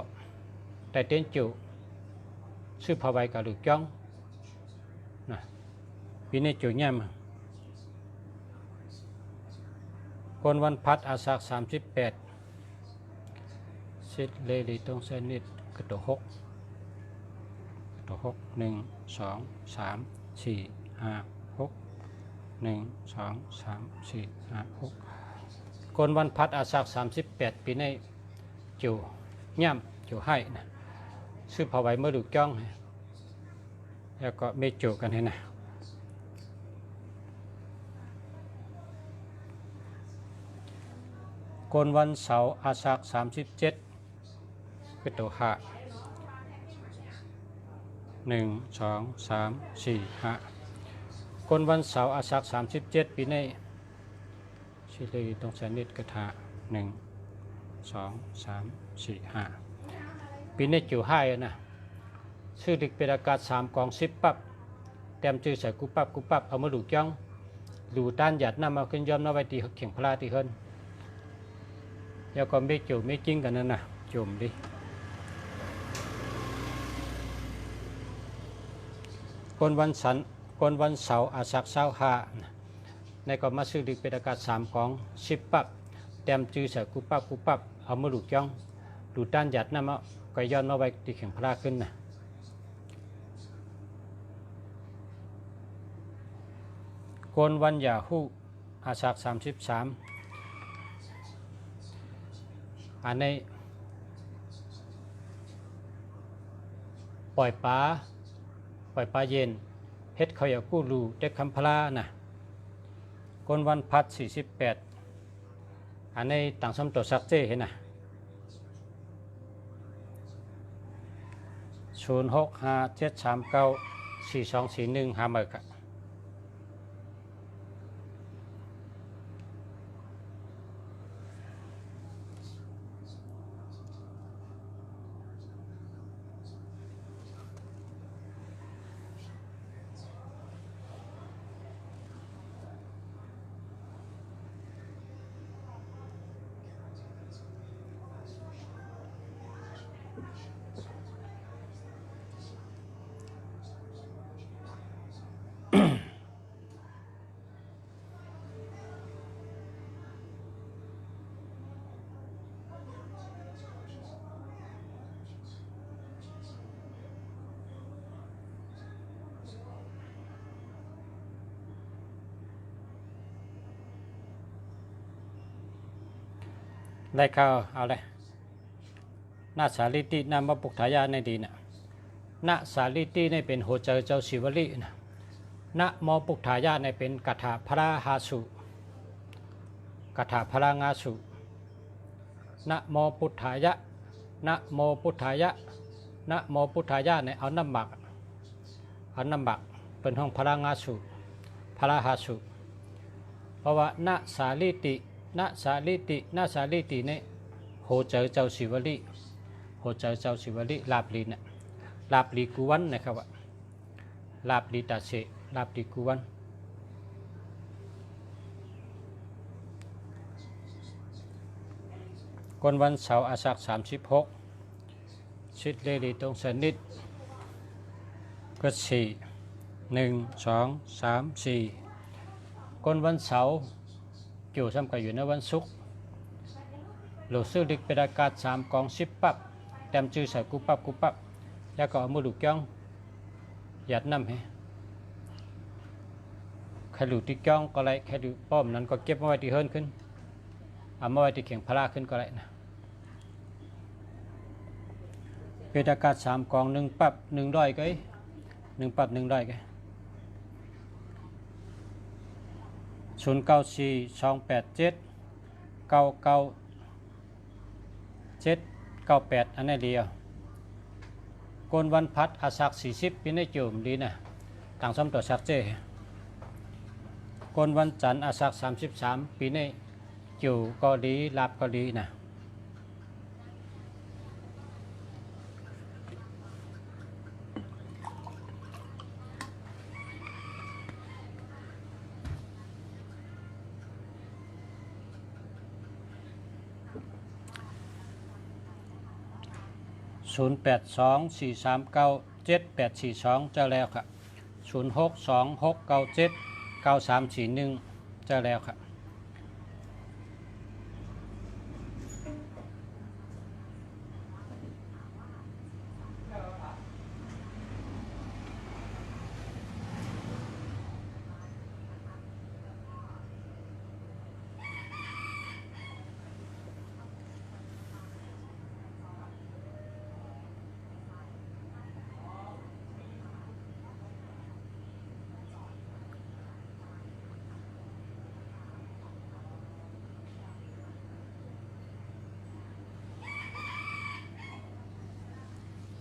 แต่เต้นจิ๋วซื้อพาไว้กับหรือจ้องนะปีนี้จิ๋วย่ำคนวันพัดอาสัก38สิทธิ์เลดีตรงเส้นนิดกระตัว6 1 2 3 4 5 6 1 2 3 4 5 6คนวันพัดอาสัก38ปีนี้จิ๋วย่ำจิ๋วให้นะซื้อพอไว้เมื่อดูจ้องแล้วก็ไม่จิ๋วกันให้นะคนวันเสาร์อาสัก37คือตัว5 1 2 3 4 5คนวันเสาร์อาสัก37ปีนี้ชิลีตรงแสนนิดกระทะ1 2 3 4 5ปีนี้จิ๋วให้นะชื่อดิกเป็นอากาศ3 กอง10 ปับเต็มจื้อใส่กุปับเอามาดูจ้องดูต้านหยัดน้ำเอาขึ้นย้อมน้ำไว้ตีเข่งพลาตีเฮิรนแล้วก็ไม่จิ๋วไม่จริงกันนั่นนะจุ่มดิคนวันเสาร์อาสัก25ในก็มาซื้อดิกเป็นอากาศ3 กอง10 ปับเต็มจื้อใส่กุปับเอามาดูจ้องดูต้านหยัดน้ำเอาก็ย้อนมาไว้ตีเข่งพลาขึ้นนะคนวันยาฮูอาสัก33อันนี้ปล่อยปลาเย็น เฮ็ดเขาอยากกู้รูเด็กคำพลานะกนวันพัด48อันนี้ต่างสมตัวสักเจเห็นนะ0657394241หาเมกะได้ข้าวเอาเลยหน้าสาลิตินามปุกถายาในดีนะณสาลิติในเป็นโหเจอเจ้าศิวลีนะณมปุกถายาในเป็นกถาพระหาสุกถาพระงาสุณมปุถถายะณโมปุถถายะณโมปุถถายะในเอาน้ำหมักเป็นห้องพระงาสุพระหาสุเพราะว่าณสาลิติณสาลิติในโหเจอเจ้าศิวลีโหเจอเจ้าศิวลีลาบลีนะลาบลีกุวันนะครับว่าลาบลีตาเสลาบลีกุวันกนวันเสาร์อาสัก36ชิดเลลีตรงสนิทก็4 1 2 3 4กนวันเสาร์อยู่ซ้ำกันอยู่ในวันศุกร์หลุดซื้อดิกเป็นอากาศ3 กอง 10 ปั๊บแต้มจื้อใส่กูปั๊บแล้วก็เอามือดูกย่องหยัดน้ำให้ใครหลุดที่กย่องก็ไรใครหลุดป้อมนั้นก็เก็บมาไว้ที่เฮิร์นขึ้นเอามาไว้ที่เข่งพลาขึ้นก็ไรนะเป็นอากาศ3 กอง 1 ปั๊บ100ก็1 ปั๊บ100ก็0942879998อันนี้เดียวกนวันพัดอาสัก40ปีในจุ่มดีนะต่างสมตัวสักเจกนวันจันทร์อาสัก33ปีในจิ๋วก็ดีลาบก็ดีนะ0824397842เจ้าแล้วครับ0626979341เจ้าแล้วครับ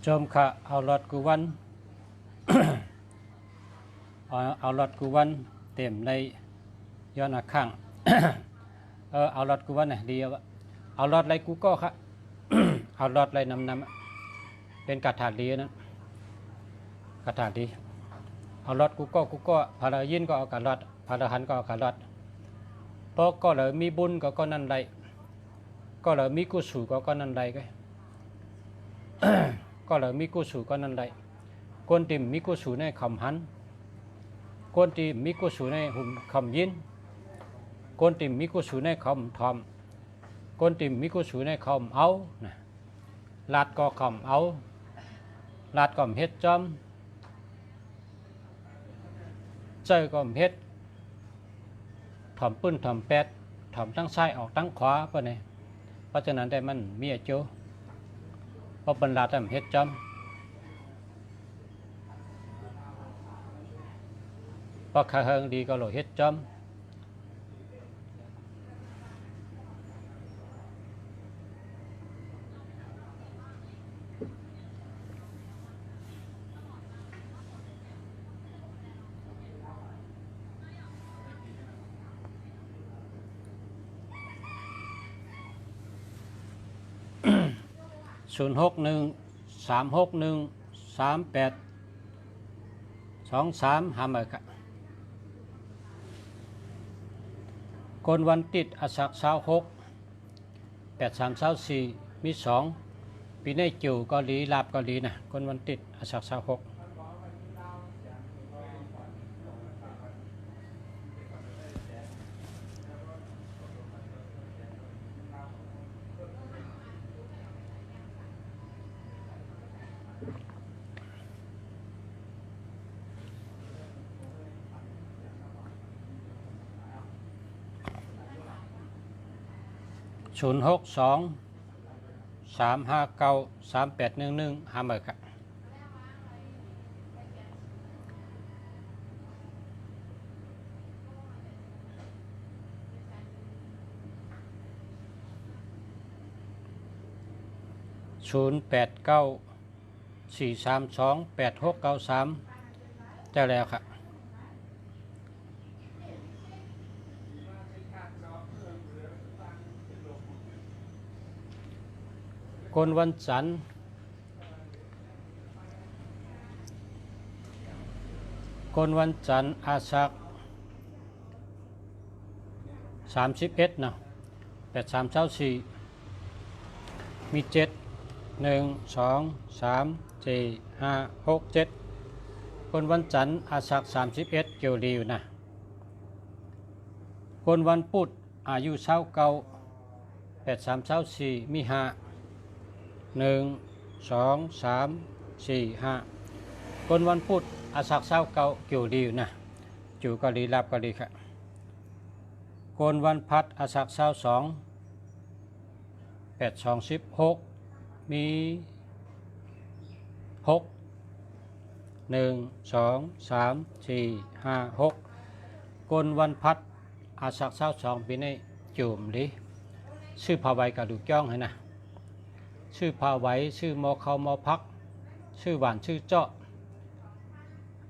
ชมค่ะเอารถกูวัน เอารถกูวันเต็มในย้อนข้าง เอารถกูวันเนี่ยดีเอารถไรกูก็ครับ เอารถไรนำเป็นกระถาดีนั้นกระถาดีเอารถกูก็พารายินก็เอากระรถพาราหันก็เอากระรถเพราะก็เลยมีบุญก็นั่นไรก็เลยมีกุศลก็นั่นไรก็ ก็เลยมีกุศลก็นั่นไรคนที่มีกุศลในคำหันคนที่มีกุศลในหุ่มคำยินคนที่มีกุศลในคำทอมคนที่มีกุศลในคำเอานะลาดก็คำเอาลาดก็เฮ็ดจอมเจอก็เฮ็ดถอมปื้นถอมแปดถอมทั้งซ้ายออกทั้งขวาไปเนี่ยเพราะฉะนั้นได้มันมีอายุเพราะบรรดาทำเฮ็ดจ อคาเฮงดีก็โหลเฮ็ดจอม0613613823หามาค่ะคนวันติดอาศัก268324มี2ปีในจิ๋วเกาหลีลาบเกาหลีนะคนวันติดอาศัก260623593811หามาค่ะ0894328693ได้แล้วค่ะคนวันจันทร์อาศัก31นะ8324มี7 1 2 3 4 5 6 7คนวันจันทร์อาศัก31เกี่ยวดีอยู่นะคนวันพุธอายุ29 8324มี5 1 2 3 4 5คนวันพุธอาศัก29เกี่ยวดีอยู่นะจู่เกาหลีลาบเกาหลีค่ะคนวันพัดอาศัก22 8216มี6 1 2 3 4 5 6คนวันพัดอาศัก22ปีนี้จุ่มดิชื่อพาไวกับดูจ้องให้นะชื่อพาไว้ชื่อมอเขามอพักชื่อหวานชื่อเจาะ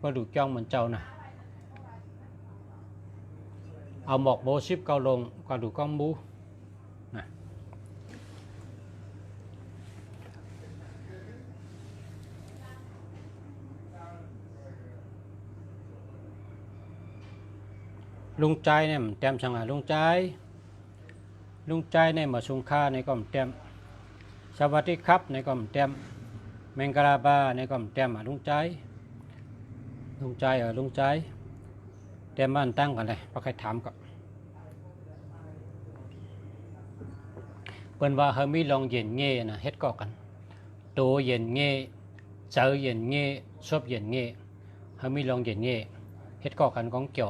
ก็ดูจ้องเหมือนเจ้านะเอาหมอกโบชิบเกาลงก็ดูก้องบูนะลุงใจเนี่ยเต็มช่างลุงใจเนี่ยมาสุงค่าในก็เต็มสวัสดีครับในก็เต็มเมงกราบาในก็เต็มลุงใจลุงใจเต็มบ้านตั้งกันเลยพอใครถามก็เปิ้นว่าเฮามีลองเย็นเง่นะเฮ็ดก็กันโตเย็นเง่เจอเย็นเง่ชอบเย็นเง่เฮามีลองเย็นเง่เฮ็ดก็กันของเกี่ยว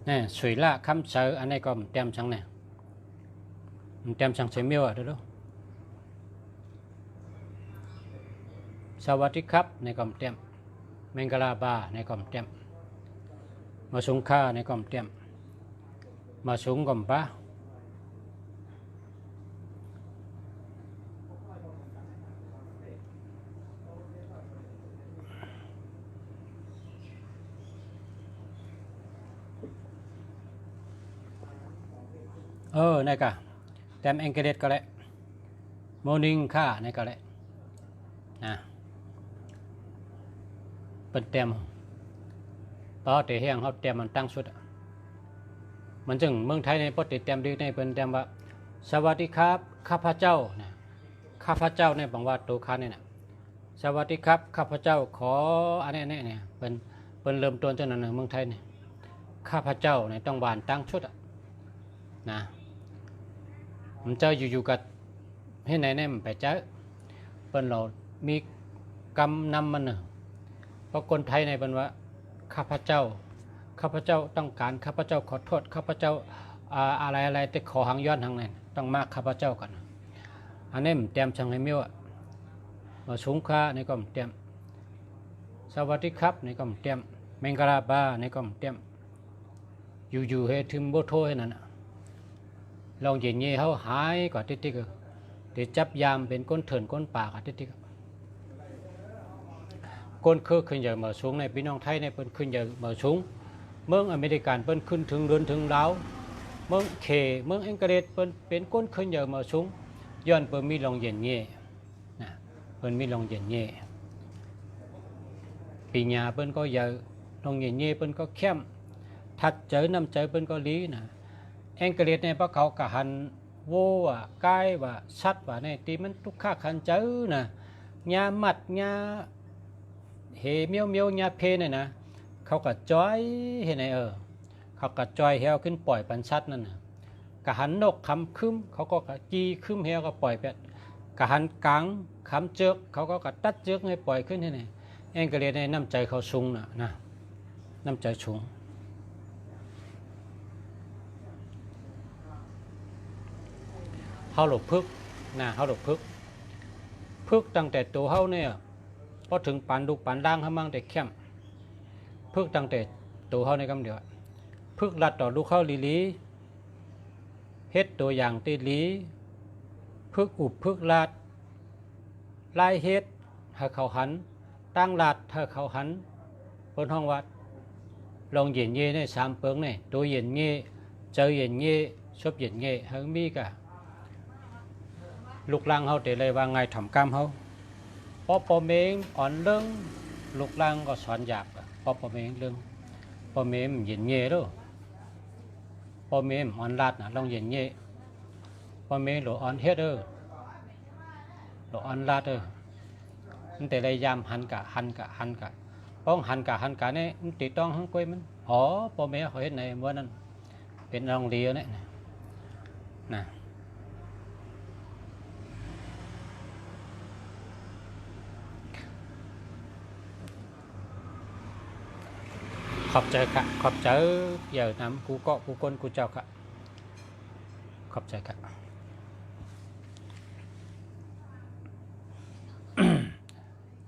นี่สวยละคำเจออันนี้ก็เต็มช่างเนี่ยเต็มช่างเสียเมียวดูสวัสดีครับในกล่องเต็มเมงกลาบาในกล่องเต็มมาสุงค่าในกล่องเต็มมาสุงกล่องปะในกะเต็มเองเกเรตก็เลยโมนิงค่าในก็เลยนะเป็นเต็มต่อเตะแห้งเขาเต็มมันตั้งสุดมันจึงเมืองไทยในปกติเต็มดีในเป็นเต็มว่าสวัสดีครับข้าพเจ้านะข้าพเจ้าในบางว่าตัวค้าเนี่ยนะสวัสดีครับข้าพเจ้าขออันนี้เนี่ยเป็นเริ่มต้นจากนั้นเมืองไทยเนี่ยข้าพเจ้าเนี่ยต้องบานตั้งชุดนะมันเจ้าอยู่กับให้ไหนเนี่ยมันไปเจอเป็นเรามีกรรมนำมันเนอะเพราะคนไทยในเป็นว่าข้าพเจ้าต้องการข้าพเจ้าขอโทษข้าพเจ้าอะไรแต่ขอหางย้อนทางนั้นต้องมากข้าพเจ้ากันอันนี้มันเตรียมช่างให้มิ้วมาสูงค่าในก็เตรียม สวัสดีครับในกล่อมเตี้ยมเมงกราบาในกล่อมเตี้ยมอยู่ให้ถึงโบโทให้นั่นลองเย็นเย่เขาหายกว่าติ๊กๆเดี๋ยวจับยามเป็นก้นเถินก้นปากติ๊กก้นคือขึ้นใหญ่เหมือสูงในพี่น้องไทยในเปิ้นขึ้นใหญ่เหมือสูงเมืองอเมริกันเปิ้นขึ้นถึงเดือนถึงดาวเมืองเคเมืองอังกฤษเปิ้นเป็นก้นขึ้นใหญ่เหมือสูงย้อนเปิ้นมีลองเย็นเย่นะเปิ้นมีลองเย็นเย่ปีญาเปิ้นก็เยอะลองเย็นเย่เปิ้นก็เข้มทัดเจอน้ำเจอเปิ้นก็ลีนะอังกฤษในพระเขากะหันโวว่ากายว่าชัดว่าในตีมันทุกข้าขันเจอนะญามัดญาเฮเมียวญาเพเนี่ยนะเขาก็จ้อยเห็นไหมเขาก็จ้อยเฮวขึ้นปล่อยปันชัดนั่นนะกะหันนกคำคึมเขาก็จีคึมเฮวก็ปล่อยไปกะหันกังคำเจือกเขาก็ตัดเจือกให้ปล่อยขึ้นให้ไหนอังกฤษในน้ำใจเขาสูงนะน้ำใจสูงเขาหลบพึกนะเขาหลบพึกตั้งแต่ตัวเขาเนี่ยพอถึงปานดุปานด่างเขามั่งแต่เข้มพึกตั้งแต่ตัวเขาในคำเดียวพึกรัดต่อลูกเขาลีเฮ็ดตัวอย่างตีลีพึกอุบพึกรัดไล่เฮ็ดให้เขาหันตั้งรัดให้เขาหันบนห้องวัดลองเย็นเย่ในสามเปิงเนี่ยตัวเย็นเย่เจอเย็นเย่ชอบเย็นเย่เฮงมีกะลูกลังเขาแต่เลยว่าไงทำกรรมเขาพอปอเมงอ่อนเรื่องลูกลังก็สอนหยาบพอปอเมงเรื่องปอเมงเย็นเย่ด้วยปอเมงอ่อนลาดนะลองเย็นเย่ปอเมงหลอ่อนเฮ็ดหลอ่อนลาดแต่เลยยามหันกะป้องหันกะเนี่ยติดต้องทั้งกล้วยมันอ๋อปอเมงเขาเฮ็ดในเมื่อนั้นเป็นรองเดียวเนี่ยนะขอบใจค่ะขอบใจเยอะน้ำกูเกาะกูก้นกูเจ้าค่ะขอบใจค่ะ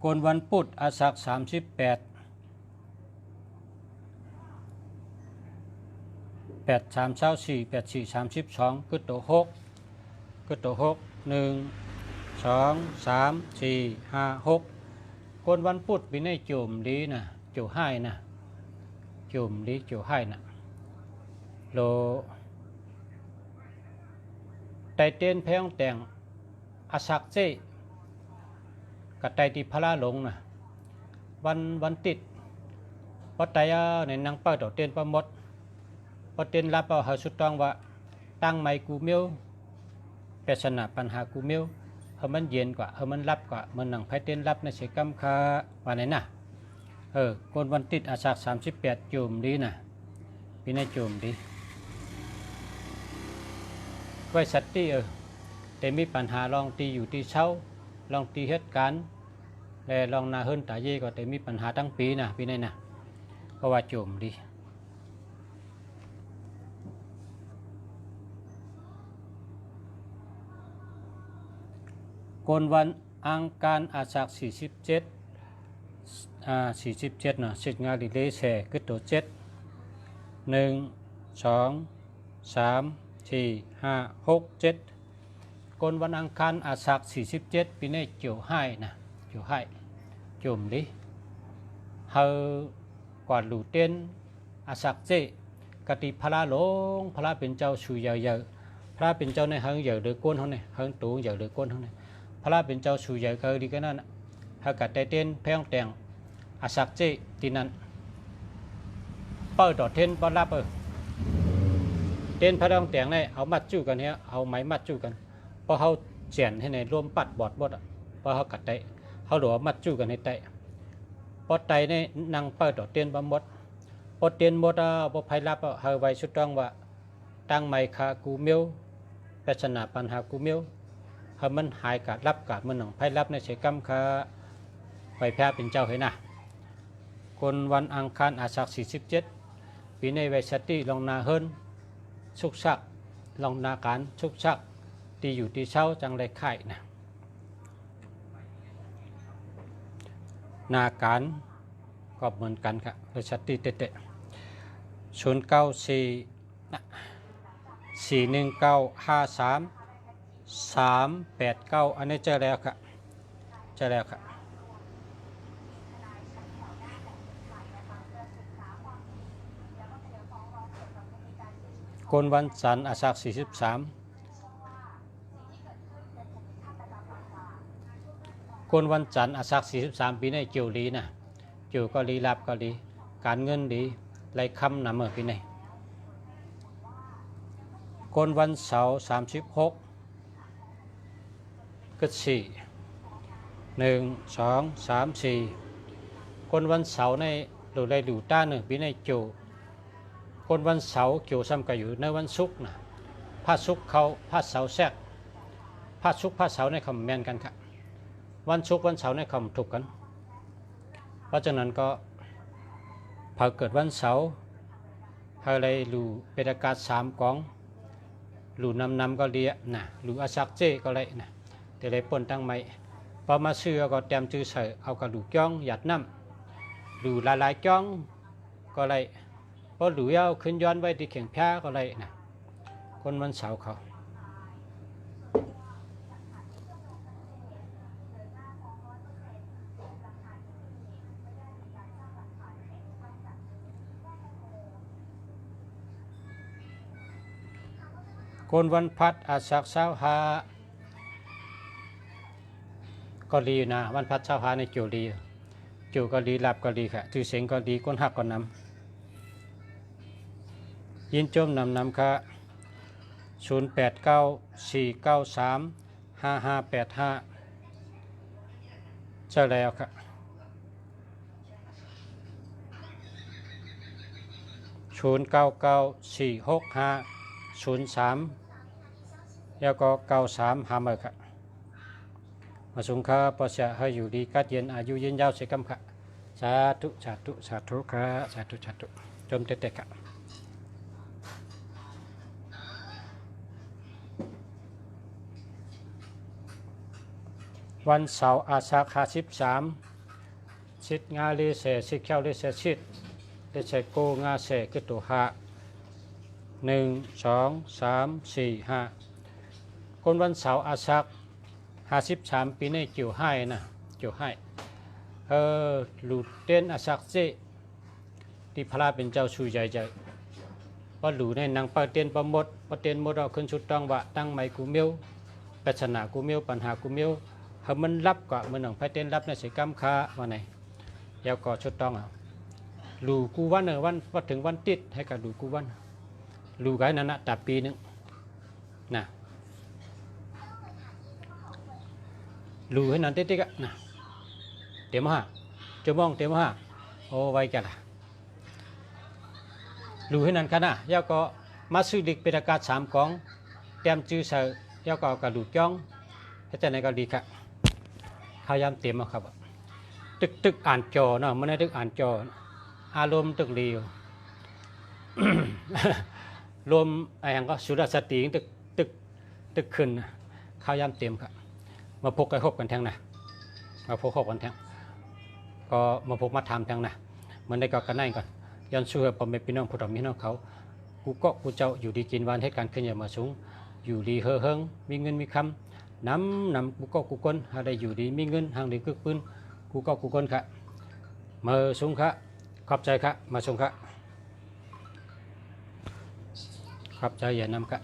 กนวันพุธอาสัก38 83 24 84 32กึศโต6กึศโต6 1 2 3 4 5 6กนวันพุธปีนี้จุ่มดีนะจุ่ให้นะจุ่มดีจุ่ให้นะโลไตเต้นแพงแต่งอาสักเจกับไตติพระหลงนะวันติดพอไตในนางเป้าต่อเต้นประมดพอเต้นรับเอาหาสุดต้องว่าตั้งไมกูเมียวปริศนาปัญหากูเมียวเฮามันเย็นกว่าเฮามันรับกว่ามันหนังไพเต้นรับในเสกรรมคาว่าไหนนะคนวันติดอาสัก38จุ่มดีนะปีนี้จุ่มดีไว้สัตตีแต่มีปัญหาลองตีอยู่ที่เช้าลองตีเหตุการณ์และลองนาเฮิรนตาเย่ก็แต่มีปัญหาทั้งปีนะปีนี้นะเพราะว่าจุ่มดีกนวันอังคารอาสัก47เนาะสิงาดิเลแสกึศโต7 1 2 3 4 5 6 7กนวันอังคารอาสัก47ปีนี้เกี่ยวให้นะเกี่ยวให้จุ่มดิเฮากว่าหลูเต้นอาสักเจกติพระหลงพระเป็นเจ้าชูเยอะพระเป็นเจ้าในเฮงเยอะเดือก้นเขาเนี่ยเฮงตูเยอะเดือก้นเขาเนี่ยพระเป็นเจ้าชูเยอะเกิดดีกันนั่นเฮากัดไตเต้นแพงแต่งอาสักเจที่นั่นเปิดต่อเต้นปอนรับเต้นพระดองแต่งเนี่ยเอามัดจู้กันเนี่ยเอาไม้มัดจู้กันพอเขาเจียนให้ในร่วมปัดบอดบดพอเขากัดไตเขาหลวมัดจู้กันให้ไตพอไตเนี่ยนั่งเปิดต่อเต้นบำบดพอเต้นบดพอไพรับเฮาไว้ชุดต้องว่าตั้งไม้คากูเมียวปริศนาปัญหากูเมียวเฮามันหายกัดรับกัดมันหนังไพรับในเสกรรมคาไปแพ้เป็นเจ้าให้นะคนวันอังคารอาสัก47ปีในไวสติลองนาเฮิรนสุกชักลองนาการสุกชักตีอยู่ที่เช้าจังไรไข่นะนาการ ก็เหมือนกันครับบริษัทตีเตะ09441953389อันนี้เจอแล้วครับเจอแล้วครับคนวันจันทร์อาสา43คนวันจันทร์อาสา43ปีนี้เกี่ยวดีนะเกี่ยวก็ดีรับก็ดีการเงินดีไรคำนำเมื่อปีนี้คนวันเสาร์36ก็4 1 2 3 4คนวันเสาร์ในหรือไรดูต้าหนึ่งปีนี้เกี่ยวคนวันเสาร์เกี่ยวซ้ำกันอยู่ในวันศุกร์นะพระศุกร์เขาพระเสาร์แทรกพระศุกร์พระเสาร์ในคำแม่นกันครับวันศุกร์วันเสาร์ในคำถูกกันเพราะฉะนั้นก็พอเกิดวันเสาร์พออะไรรูเป็นอากาศ3กองรูนำก็เลียนะรูอาศักเจก็เลยนะแต่เลยปนตั้งไม่พอมาซื้อก็เตรียมจื้อใส่เอากระดูกจ้องหยัดน้ำรูหลายจ้องก็เลยพอหลุยเอาขึ้นย้อนไว้ที่เข่งแพ้ก็เลยนะคนวันเสาร์เขาคนวันพัดอาศักเช้าหาก็ดีนะวันพัดเช้าหาในเกี่ยวดีเกี่ยวก็ดีหลับก็ดีค่ะถือเสียงก็ดีก้นหักก็นำยินจมนำค่ะ0894935585เจอแล้วค่ะ09946503แล้วก็93หาเมื่อค่ะมาสงฆ์พอจะให้อยู่ดีกัดเย็นอายุยืนยาวเสียกำค่ะสาธุสาธุสาธุค่ะสาธุสาธุจมเตะๆค่ะวันเสาร์อาสาคา13ชิดงาเลเสชิดเขียวเลเสชิดเลเสโกงาเสกตัวหา1 2 3 4 5คนวันเสาร์อาสา53ปีนี้เกี่ยวให้นะเกี่ยวให้หลุดเต้นอาศักเจที่พระเป็นเจ้าชูใหญ่ใจว่าหลุดในนางประเตียนประมดประเตียนมดเราขึ้นชุดต้องว่าตั้งไมกูเมียวปัญหากูเมียวปัญหากูเมียวให้มันรับก็มันหนังพระเตียนรับในสิกรรมค้าวันไหนยาวก็ชุดต้องเอาหลุดกูวันวันพอถึงวันติดให้กับหลุดกูวันหลุดไงนั่นนะแต่ปีนึงนะหลุดให้นั่นติดๆกันนะเดี๋ยวมาจะมองเดี๋ยวมาโอ้ไว้กันละรู้ให้นั่นกันนะยาก็มาซื้อดิกเป็นอากาศ3กองเตรียมจื้อใส่ยาก็กระดูกจ้องให้แต่ไหนก็ดีครับพยายามเตรียมมาครับตึกอ่านจอเนาะมันได้ตึกอ่านจออารมณ์ตึกเรียวรวมไอ้ยังก็สุรสติตึกขึ้นพยายามเตรียมครับมาพกกันคบกันแทงนะมาพกคบกันแทงก็มาพบมาทำทางนะมันได้ก็กันได้ก่อนย้อนช่วยพ่อแม่พี่น้องผู้ทำพี่น้องเขากูเจ้าอยู่ดีกินวันเหตุการณ์ขึ้นอย่ามาสูงอยู่ดีเฮิงมีเงินมีคำนำกูคนอะไรอยู่ดีมีเงินทางดีกึกปืนกูคนค่ะมาสูงค่ะขอบใจค่ะมาสูงค่ะขอบใจอย่านำค่ะ